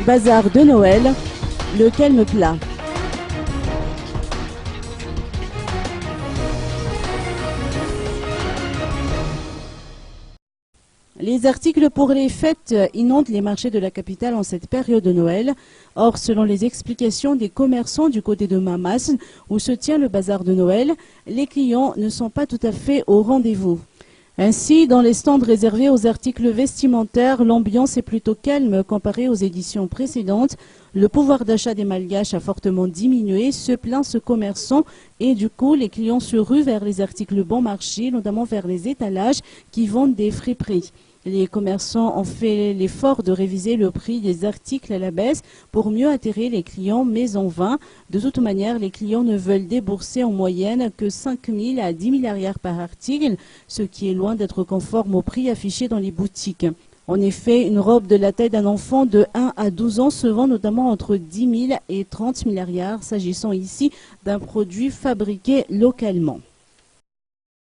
Bazar de Noël, le calme plat. Les articles pour les fêtes inondent les marchés de la capitale en cette période de Noël. Or, selon les explications des commerçants du côté de Mamas, où se tient le bazar de Noël, les clients ne sont pas tout à fait au rendez-vous. Ainsi, dans les stands réservés aux articles vestimentaires, l'ambiance est plutôt calme comparée aux éditions précédentes. Le pouvoir d'achat des Malgaches a fortement diminué, se plaint ce commerçant et du coup, les clients se ruent vers les articles bon marché, notamment vers les étalages qui vendent des friperies. Les commerçants ont fait l'effort de réviser le prix des articles à la baisse pour mieux attirer les clients, mais en vain. De toute manière, les clients ne veulent débourser en moyenne que 5 000 à 10 000 arrières par article, ce qui est loin d'être conforme au prix affiché dans les boutiques. En effet, une robe de la taille d'un enfant de 1 à 12 ans se vend notamment entre 10 000 et 30 000 arrières, s'agissant ici d'un produit fabriqué localement.